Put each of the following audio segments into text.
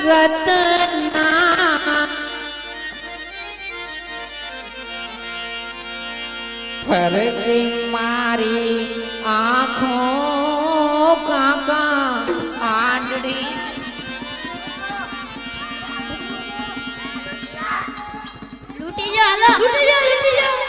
रतना फरती मारी आँखों काका आंधड़ी लूटी जाओ हेलो लूटी जाओ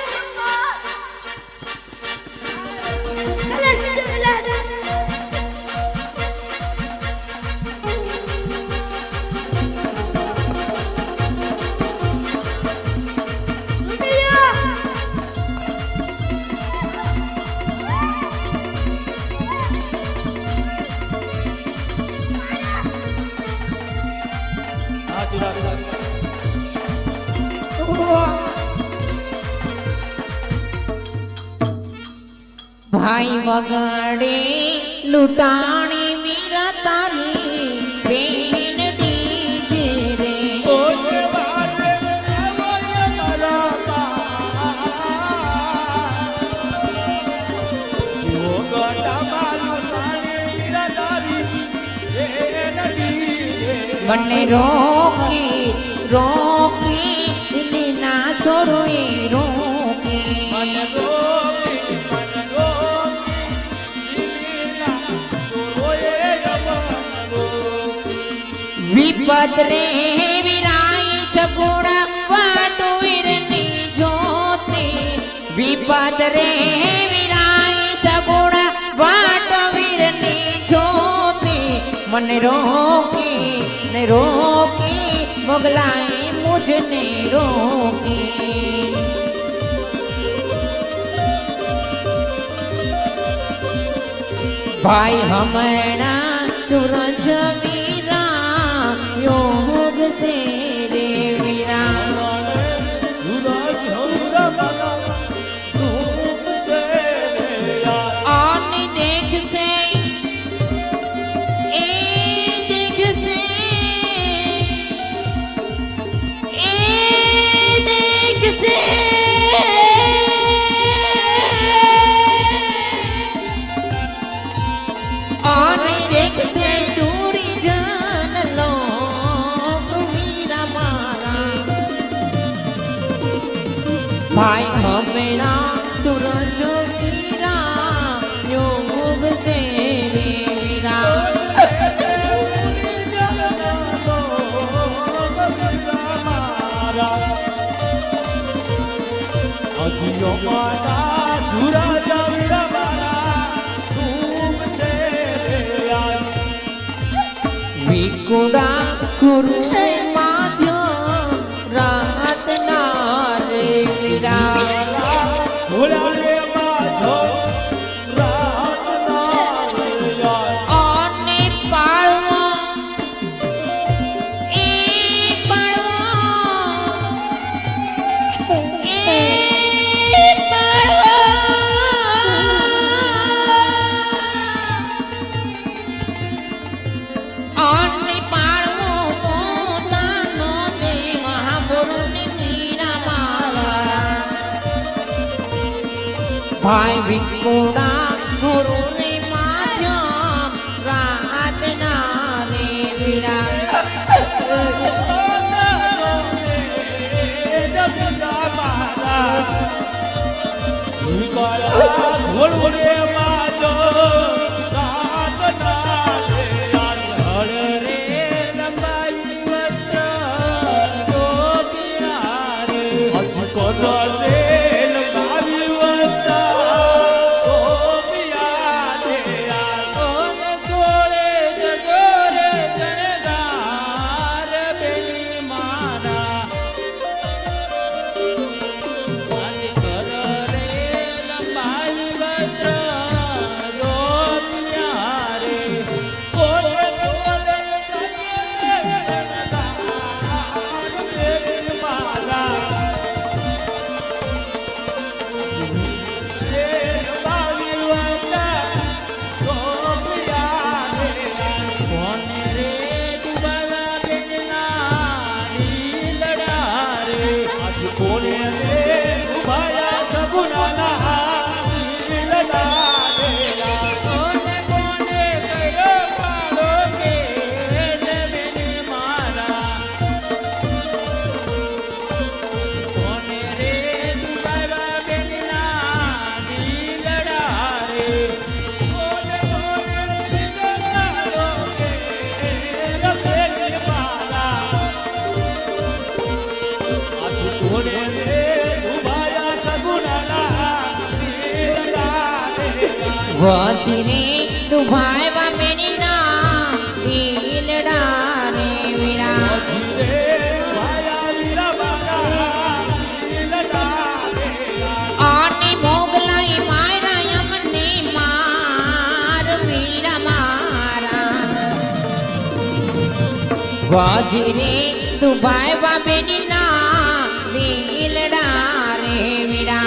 भाई वगड़े लुटानी वीरा तारी बेन डीजे रे મને રોકી રોકી દિલના સોરોએ રોકી મને विपद रे विराई सगुण वाटो विरनी जोते विपद रे विराई सगुण वाटो विरनी जोते मन रोके ने रोके मोगलाई मुझने रोके भाई हमारा सूरज योग से रे वीरा आने देख से ए देख से ए देख से आने देख से दूरी जान लो भाई हमेरा सूरज वीरा योग से वीरा अजियो माता सूरज वीरा मारा तुम से विकुड़ा गुरु माध्य रात नारे वीरा भाई विकुड़ा गुरु रे माध्यम रात नारे वीरा વાજી રે તું ભાઈ બાપેની ના દિલડા રે વીરા આને મોગલાઈ મારા અમને માર વીરા મારા વાજી રે તું ભાઈ બાપેની ના દિલડા રે વીરા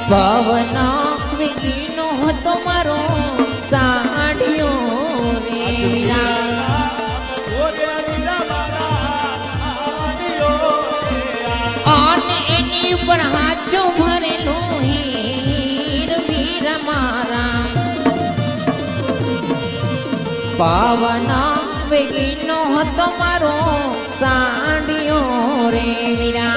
પવના વિકીનો હતો મારો સાડિયો રે વીરા અને એની ઉપર હાચો ભરેલો હીર વીરા મારા પવના વિકીનો હતો મારો સાડિયો રે વીરા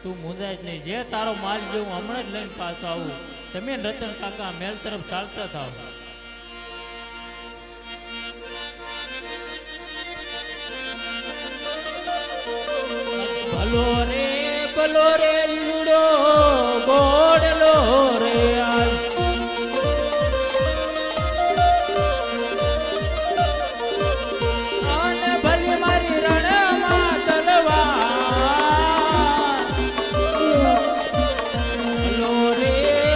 તું મુંજાય જ નહીં. જે તારો માલ જેવું હમણાં જ લઈને પાછો આવું. તમે રતન કાકા મેલ તરફ ચાલતા થાવ. ભલો રે લીલો ગોડલો રે આલ ભલી મારી રણમાં તલવાર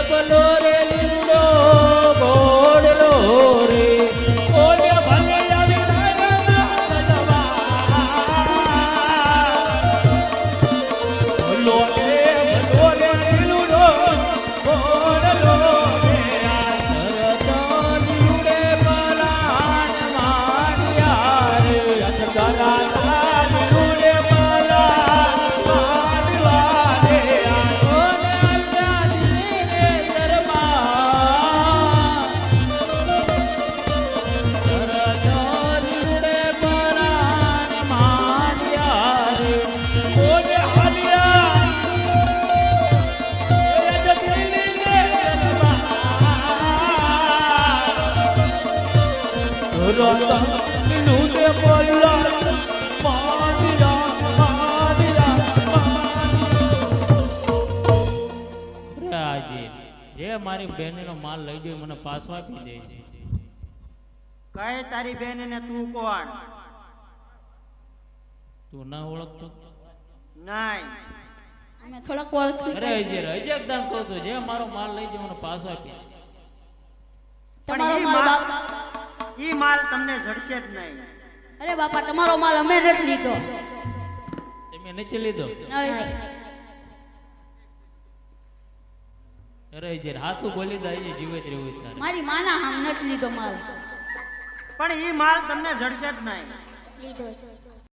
ભલો રે લીલો ગોડલો રે ઓલે ભલે આવી રણમાં તલવાર જે મારી બહેનનો માલ લઈ ગયો મને પાછો આપી દે છે. કઈ તારી બેન ને તું કોણ? તું ના ઓળખતો? નહીં. અમે થોડાક ઓળખી અરે હજી એકદમ કહું છું, જે મારો માલ લઈ ગયો મને પાછો આપી દે. તમારો માલ બાપ ઈ માલ તમને જડશે જ નહીં. અરે બાપા તમારો માલ અમે નથી લીધો. તમે નથી લીધો? નહીં. અરે હજી હાથું બોલી દે જીવિત રહેવું તારે. મારી માના હામ નથી લીધો માલ. પણ ઈ માલ તમને જડશે જ નહીં. લીધો છે.